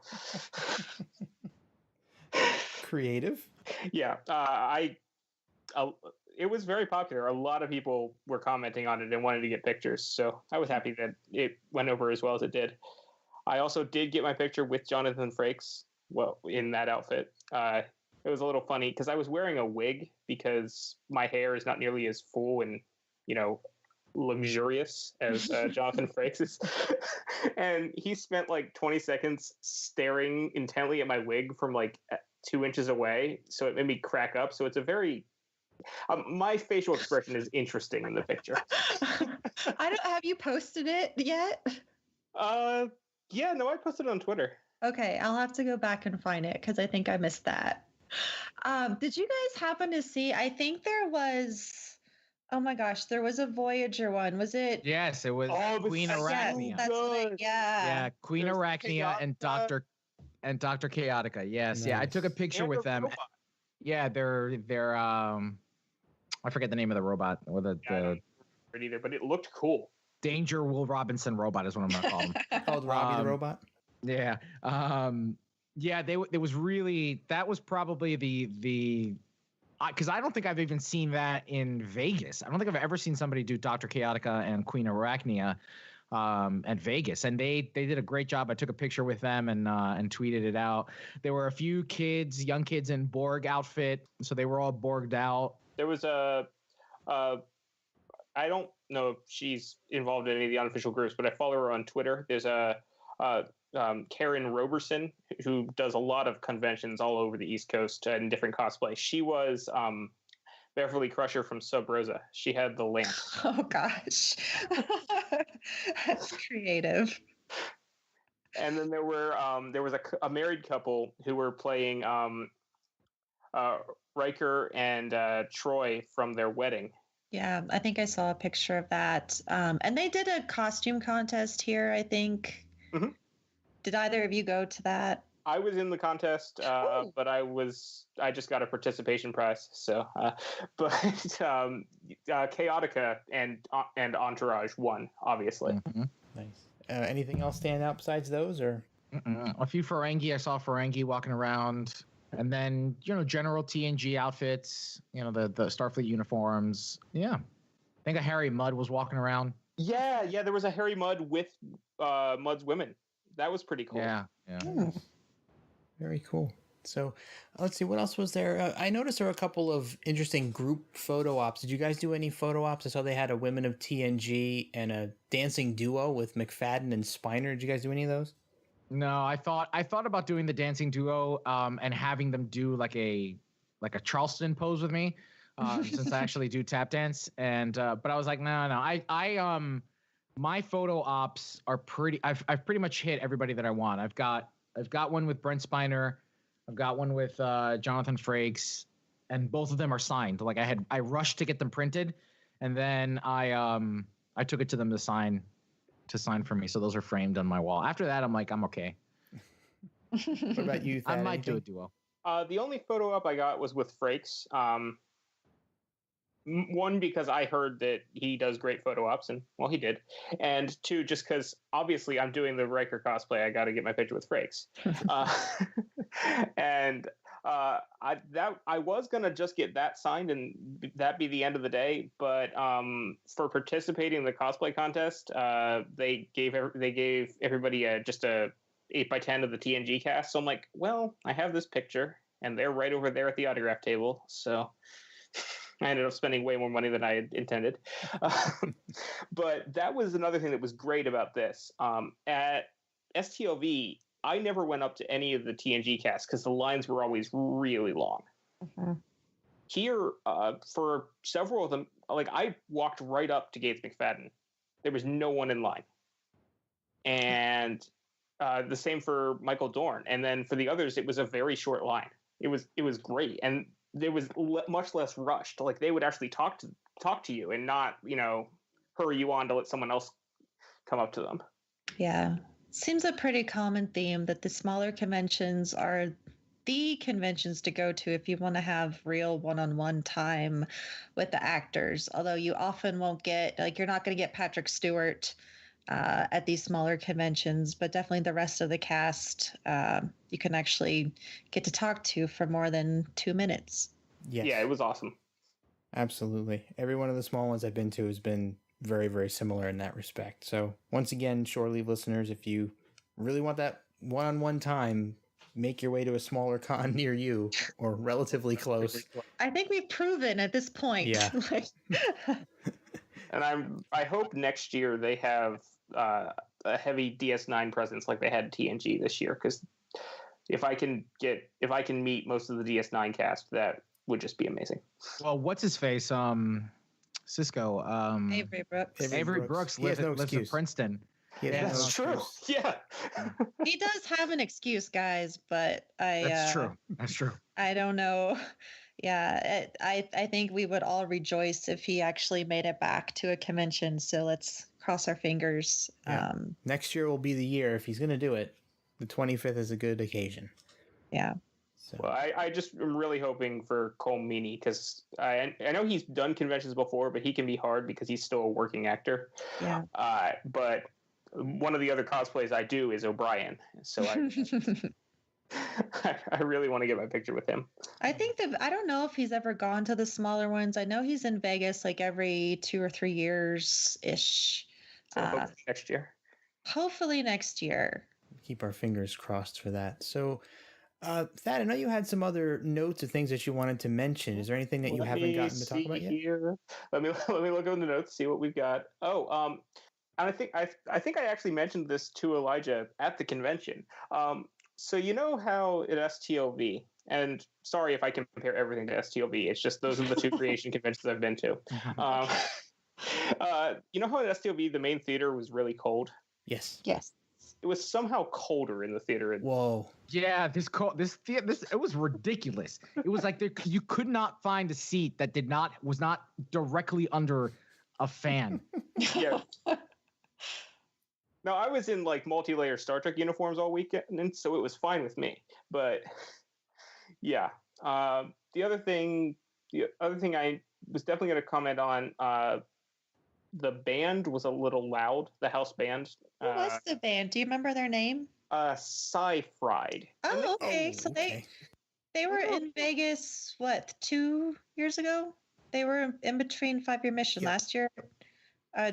Creative. Yeah. It was very popular. A lot of people were commenting on it and wanted to get pictures. So I was happy that it went over as well as it did. I also did get my picture with Jonathan Frakes. Well, in that outfit. It was a little funny because I was wearing a wig because my hair is not nearly as full and, luxurious as Jonathan Frakes. And he spent like 20 seconds staring intently at my wig from like 2 inches away. So it made me crack up. So it's a very... my facial expression is interesting in the picture. Have you posted it yet? Yeah, no, I posted it on Twitter. Okay, I'll have to go back and find it because I think I missed that. Did you guys happen to see? I think there was. Oh my gosh, there was a Voyager one. Was it? Yes, it was Queen Arachnia. Yes, that's yeah, Queen Arachnia and Dr. Chaotica. Yes, nice. Yeah, I took a picture with them. Robot. Yeah, they're I forget the name of the robot or the I don't remember either, but it looked cool. Danger Will Robinson robot is what I'm gonna call him. Called Robbie the robot. Yeah. Yeah, it was really, that was probably the because I don't think I've even seen that in Vegas. I don't think I've ever seen somebody do Dr. Chaotica and Queen Arachnia at Vegas, and they did a great job. I took a picture with them and tweeted it out. There were a few young kids in Borg outfit, so they were all Borged out. There was I don't know if she's involved in any of the unofficial groups, but I follow her on Twitter. There's Karen Roberson, who does a lot of conventions all over the East Coast and different cosplay. She was Beverly Crusher from Sub Rosa. She had the lamp. Oh gosh, that's creative. And then there was a married couple who were playing Riker and Troy from their wedding. Yeah, I think I saw a picture of that. And they did a costume contest here, I think. Mm-hmm. Did either of you go to that? I was in the contest, but I just got a participation prize. So, Chaotica and Entourage won, obviously. Mm-hmm. Nice. Anything else stand out besides those, or? A few Ferengi. I saw Ferengi walking around, and then general TNG outfits. The Starfleet uniforms. Yeah. I think a Harry Mudd was walking around. Yeah, there was a Harry Mudd with Mudd's women. That was pretty cool. Yeah. Very cool. So let's see, what else was there? I noticed there were a couple of interesting group photo ops. Did you guys do any photo ops? I saw they had a Women of TNG and a dancing duo with McFadden and Spiner. Did you guys do any of those? No, I thought about doing the dancing duo and having them do like a Charleston pose with me since I actually do tap dance. And but I was like, no. I my photo ops are pretty. I've pretty much hit everybody that I want. I've got one with Brent Spiner. I've got one with Jonathan Frakes, and both of them are signed. Like I rushed to get them printed, and then I took it to them to sign for me. So those are framed on my wall. After that, I'm okay. What about you, Thad? I might do a duo. The only photo op I got was with Frakes. One, because I heard that he does great photo ops, and well, he did. And two, just because obviously I'm doing the Riker cosplay, I got to get my picture with Frakes. And I was gonna just get that signed and that be the end of the day. But for participating in the cosplay contest, they gave everybody just a 8x10 of the TNG cast. So I'm like, well, I have this picture, and they're right over there at the autograph table. So I ended up spending way more money than I had intended. But that was another thing that was great about this. At STLV, I never went up to any of the TNG casts because the lines were always really long. Mm-hmm. Here, for several of them, like I walked right up to Gates McFadden. There was no one in line. And the same for Michael Dorn. And then for the others, it was a very short line. It was great. And there was much less rushed. Like they would actually talk to you and not, hurry you on to let someone else come up to them. Yeah. Seems a pretty common theme that the smaller conventions are the conventions to go to if you want to have real one-on-one time with the actors. Although you often won't get, you're not going to get Patrick Stewart at these smaller conventions, but definitely the rest of the cast you can actually get to talk to for more than 2 minutes. Yes. Yeah, it was awesome. Absolutely. Every one of the small ones I've been to has been very, very similar in that respect. So once again, Shore Leave listeners, if you really want that one-on-one time, make your way to a smaller con near you or relatively close. I think we've proven at this point. Yeah. And I hope next year they have a heavy DS9 presence like they had TNG this year, because if I can meet most of the DS9 cast, that would just be amazing. Well, what's his face? Cisco. Avery Brooks. Avery Brooks lives in Princeton. That's true. Yeah. He does have an excuse, guys, but That's true. I don't know. Yeah, I think we would all rejoice if he actually made it back to a convention. So let's cross our fingers. Yeah. Next year will be the year if he's going to do it. The 25th is a good occasion. Yeah. So. Well, I just am really hoping for Cole Meany, because I know he's done conventions before, but he can be hard because he's still a working actor. Yeah. But one of the other cosplays I do is O'Brien, so I really want to get my picture with him. I think I don't know if he's ever gone to the smaller ones. I know he's in Vegas like every 2 or 3 years ish. So hopefully next year. Hopefully next year. Keep our fingers crossed for that. So, Thad, I know you had some other notes of things that you wanted to mention. Is there anything that you haven't gotten to talk about yet? Here. Let me look over the notes, see what we've got. And I think I actually mentioned this to Elijah at the convention. So you know how at STLV, and sorry if I compare everything to STLV, it's just those are the 2 creation conventions I've been to. You know how at STLV the main theater was really cold? Yes. It was somehow colder in the theater. Whoa. Yeah, this it was ridiculous. It was like you could not find a seat that was not directly under a fan. Yeah. Now, I was in like multi-layer Star Trek uniforms all weekend, and so it was fine with me. But yeah, the other thing I was definitely going to comment on. The band was a little loud. The house band. Who was the band? Do you remember their name? Sci-Fried. Oh, okay. So they were in Vegas, 2 years ago? They were in between 5-year mission. Yep. Last year,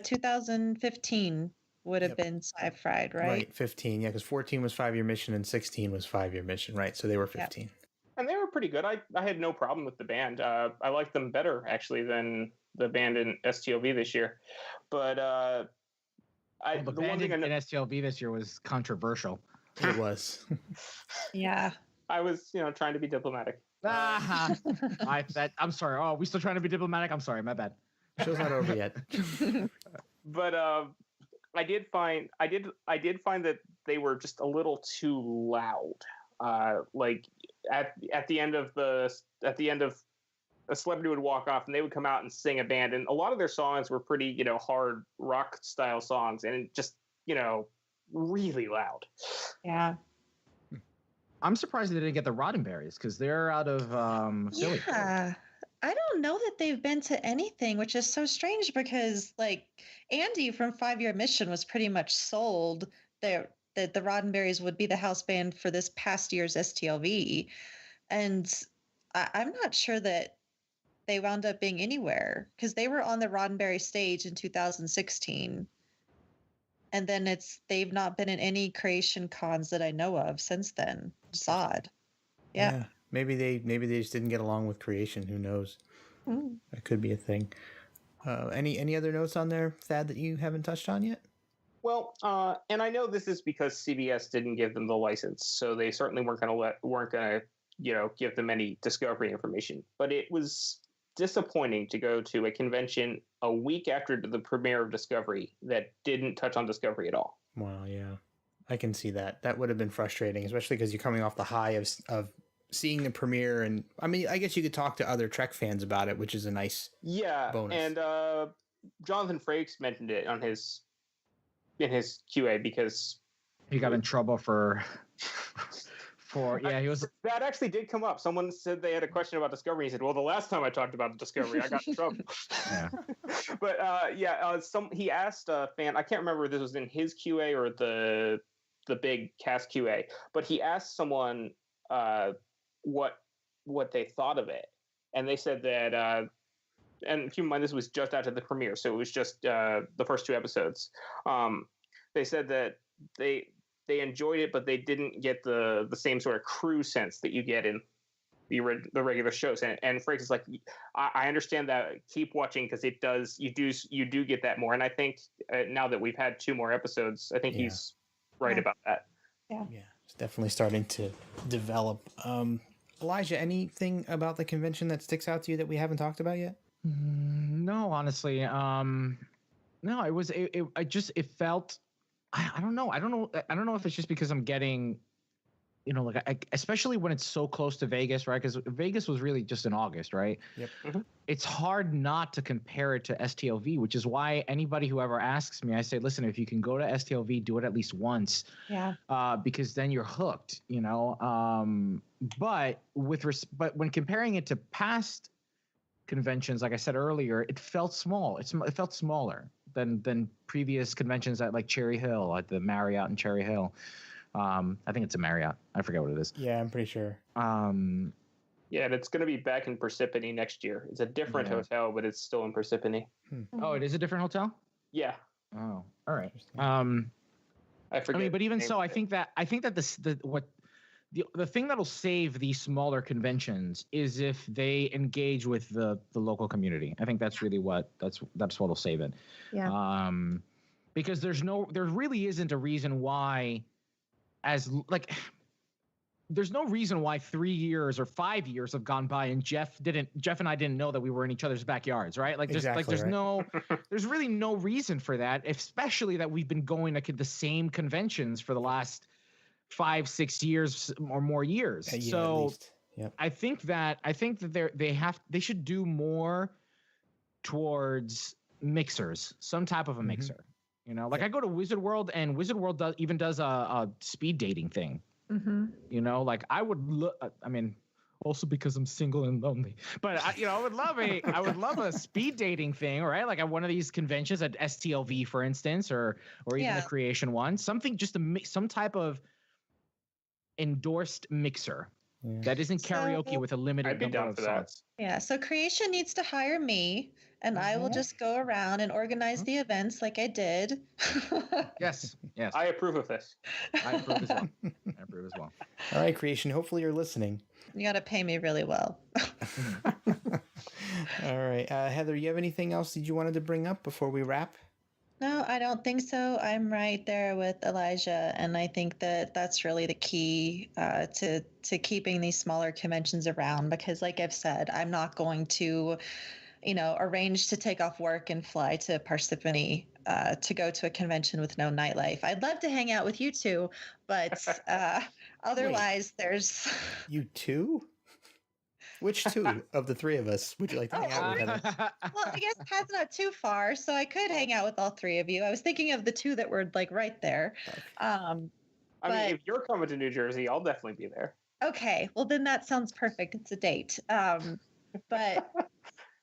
2015 would have been Sci-Fried, right? Right, 15. Yeah, because 14 was 5-year mission and 16 was 5-year mission, right? So they were 15. Yep. And they were pretty good. I had no problem with the band. I liked them better, actually, than the band in STLV this year. But the band in STLV this year was controversial. It was. Yeah. I was, trying to be diplomatic. I'm sorry. Oh, we still trying to be diplomatic? I'm sorry. My bad. Show's not over yet. But I did find that they were just a little too loud. Like at the end of a celebrity would walk off and they would come out and sing a band, and a lot of their songs were pretty, hard rock style songs, and just, really loud. Yeah. I'm surprised they didn't get the Roddenberries because they're out of Philly. Yeah. I don't know that they've been to anything, which is so strange because, like, Andy from 5-year mission was pretty much sold that the Roddenberries would be the house band for this past year's STLV. And I'm not sure that they wound up being anywhere because they were on the Roddenberry stage in 2016. And then they've not been in any creation cons that I know of since then. It's odd. Yeah. Maybe they just didn't get along with creation. Who knows? That could be a thing. Any other notes on there, Thad, that you haven't touched on yet? Well, and I know this is because CBS didn't give them the license, so they certainly weren't going to give them any Discovery information. But it was disappointing to go to a convention a week after the premiere of Discovery that didn't touch on Discovery at all. Wow, yeah. I can see that. That would have been frustrating, especially because you're coming off the high of seeing the premiere. And I mean, I guess you could talk to other Trek fans about it, which is a nice bonus. And Jonathan Frakes mentioned it in his QA because he got in trouble for he was. That actually did come up. Someone said they had a question about Discovery. He said, "Well, the last time I talked about Discovery, I got in trouble." Yeah. But he asked a fan. I can't remember if this was in his QA or the big cast QA, but he asked someone what they thought of it, and they said that. And keep in mind, this was just after the premiere, so it was just the first 2 episodes. They said that they enjoyed it, but they didn't get the same sort of crew sense that you get in the regular shows. And Frakes is like, I understand that. Keep watching because it does. You do get that more. And I think now that we've had 2 more episodes, I think he's right about that. Yeah, it's definitely starting to develop. Elijah, anything about the convention that sticks out to you that we haven't talked about yet? No, honestly, no. It felt. I don't know. I don't know if it's just because I'm getting, especially when it's so close to Vegas, right? Because Vegas was really just in August, right? Yep. Mm-hmm. It's hard not to compare it to STLV, which is why anybody who ever asks me, I say, listen, if you can go to STLV, do it at least once. Yeah. Because then you're hooked, But when comparing it to past conventions, like I said earlier, it felt small. It felt smaller than previous conventions at like Cherry Hill, at the Marriott in Cherry Hill. I think it's a Marriott. I forget what it is. Yeah, I'm pretty sure. Yeah, and it's going to be back in Persephone next year. It's a different hotel, but it's still in Persephone. Oh, it is a different hotel? Yeah. Oh, all right. I forget. I mean, but even so, I think that the thing that'll save these smaller conventions is if they engage with the local community. I think that's really that's what'll save it. Yeah. Because there really isn't a reason why, there's no reason why 3 years or 5 years have gone by and Jeff and I didn't know that we were in each other's backyards, right? There's really no reason for that, especially that we've been going to the same conventions for the last 5-6 years or more years. So yep. I think that they should do more towards mixers, some type of a mixer. I go to Wizard World, and Wizard World does a speed dating thing. Mm-hmm. I would also because I'm single and lonely, but I would love a speed dating thing, right? Like at one of these conventions at STLV, for instance, or even a creation one, something just some type of endorsed mixer Yeah. That isn't karaoke with a limited I'd be number down of for that. songs. Yeah, so Creation needs to hire me, and I will just go around and organize the events like I did. Yes. I approve of this. I approve as well. All right, Creation. Hopefully you're listening. You got to pay me really well. All right. Heather, you have anything else that you wanted to bring up before we wrap? No, I don't think so. I'm right there with Elijah, and I think that that's really the key to keeping these smaller conventions around. Because, like I've said, I'm not going to, arrange to take off work and fly to Parsippany to go to a convention with no nightlife. I'd love to hang out with you two, but otherwise, there's You two? Which two of the three of us would you like to hang out with, Heather? Well, I guess Pat's not too far, so I could hang out with all three of you. I was thinking of the two that were like right there. I mean, if you're coming to New Jersey, I'll definitely be there. Okay, well then that sounds perfect. It's a date.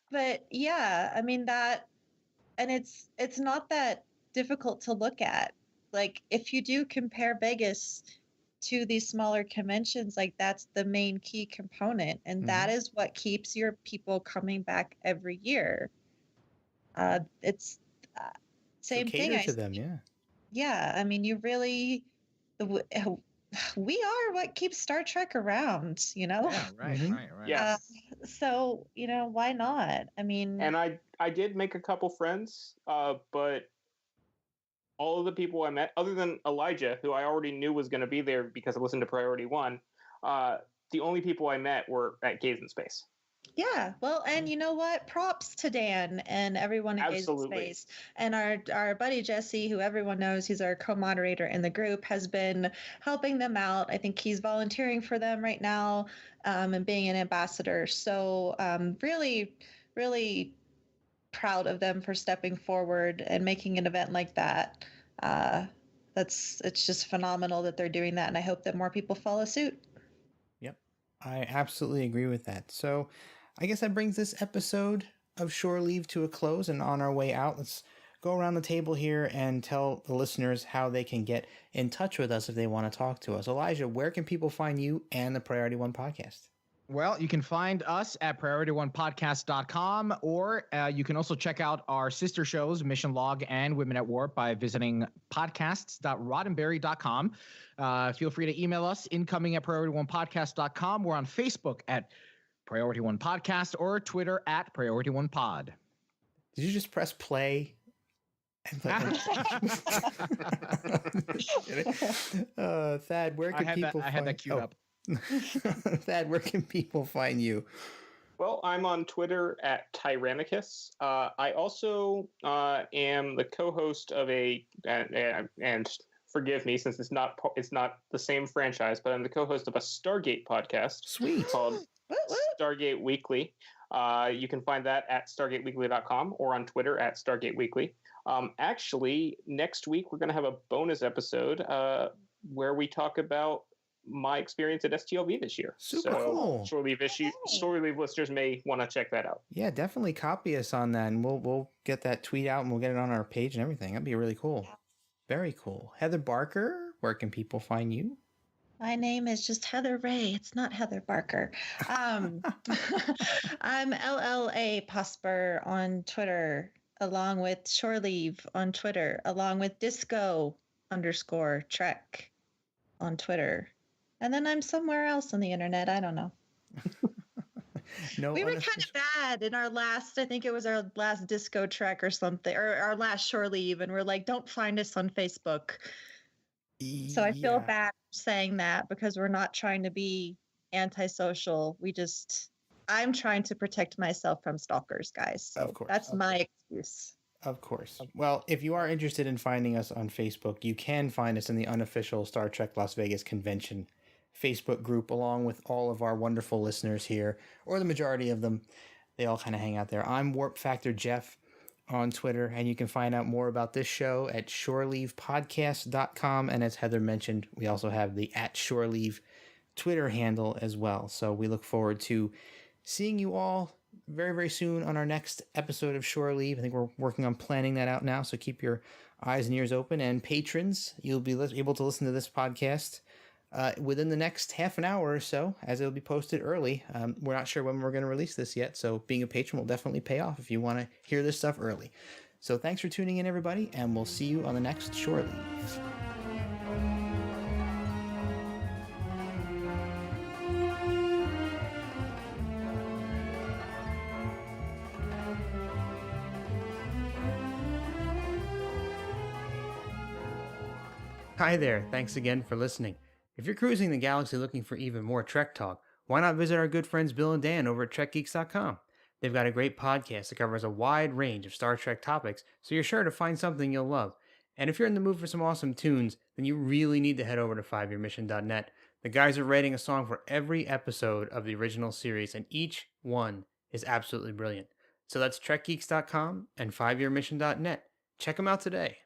But yeah, I mean that, and it's not that difficult to look at. Like if you do compare Vegas to these smaller conventions, like that's the main key component, and that is what keeps your people coming back every year. It's same So thing. cater to them, yeah. Yeah, I mean, you really, we are what keeps Star Trek around, Yeah, right. Yeah. So, why not? I mean, And I did make a couple friends, but all of the people I met, other than Elijah, who I already knew was going to be there because I listened to Priority One, the only people I met were at Gaze in Space. yeah, well, and you know what? Props to Dan and everyone at Gaze in Absolutely. Space. And our buddy Jesse, who everyone knows, he's our co-moderator in the group, has been helping them out. I think he's volunteering for them right now, and being an ambassador. So really, really proud of them for stepping forward and making an event like that. It's just phenomenal that they're doing that, and I hope that more people follow suit. Yep. I absolutely agree with that. So I guess that brings this episode of Shore Leave to a close, and on our way out, let's go around the table here and tell the listeners how they can get in touch with us if they want to talk to us. Elijah, where can people find you and the Priority One podcast? Well, you can find us at PriorityOnePodcast.com, or you can also check out our sister shows, Mission Log and Women at Warp, by visiting podcasts.roddenberry.com. Feel free to email us, incoming at PriorityOnePodcast.com. We're on Facebook at Priority One Podcast or Twitter at Priority One Pod. Did you just press play? Thad, where can people find... I had that queued up. Thad, where can people find you? Well, I'm on Twitter at Tyrannicus. I also am the co-host of and forgive me since it's not the same franchise, but I'm the co-host of a Stargate podcast. Sweet. Called Stargate Weekly. You can find that at StargateWeekly.com or on Twitter at Stargate Weekly. Actually, next week we're going to have a bonus episode where we talk about my experience at STLV this year. Super cool. Shore Leave listeners may want to check that out. Yeah, definitely copy us on that, and we'll get that tweet out and we'll get it on our page and everything. That'd be really cool. Very cool. Heather Barker, where can people find you? My name is just Heather Ray. It's not Heather Barker. I'm LLA Posper on Twitter, along with Shore Leave on Twitter, along with Disco_Trek on Twitter. And then I'm somewhere else on the internet. I don't know. No, we were kind of bad in our last, I think it was our last Disco Trek or something, or our last Shore Leave. And we're like, don't find us on Facebook. So I feel bad saying that because we're not trying to be antisocial. I'm trying to protect myself from stalkers, guys. So of course. That's my excuse. Of course. Well, if you are interested in finding us on Facebook, you can find us in the unofficial Star Trek Las Vegas Convention Facebook group, along with all of our wonderful listeners here, or the majority of them. They all kind of hang out there. I'm Warp Factor Jeff on Twitter, and you can find out more about this show at shoreleavepodcast.com. And as Heather mentioned, we also have the @shoreleave Twitter handle as well. So we look forward to seeing you all very, very soon on our next episode of Shore Leave. I think we're working on planning that out now, so keep your eyes and ears open. And patrons, you'll be able to listen to this podcast within the next half an hour or so, as it'll be posted early. We're not sure when we're going to release this yet, so being a patron will definitely pay off if you want to hear this stuff early. So thanks for tuning in, everybody, and we'll see you on the next Shore Leave. Hi there, thanks again for listening. If you're cruising the galaxy looking for even more Trek talk, why not visit our good friends Bill and Dan over at TrekGeeks.com? They've got a great podcast that covers a wide range of Star Trek topics, so you're sure to find something you'll love. And if you're in the mood for some awesome tunes, then you really need to head over to 5yearmission.net. The guys are writing a song for every episode of the original series, and each one is absolutely brilliant. So that's TrekGeeks.com and 5yearmission.net. Check them out today.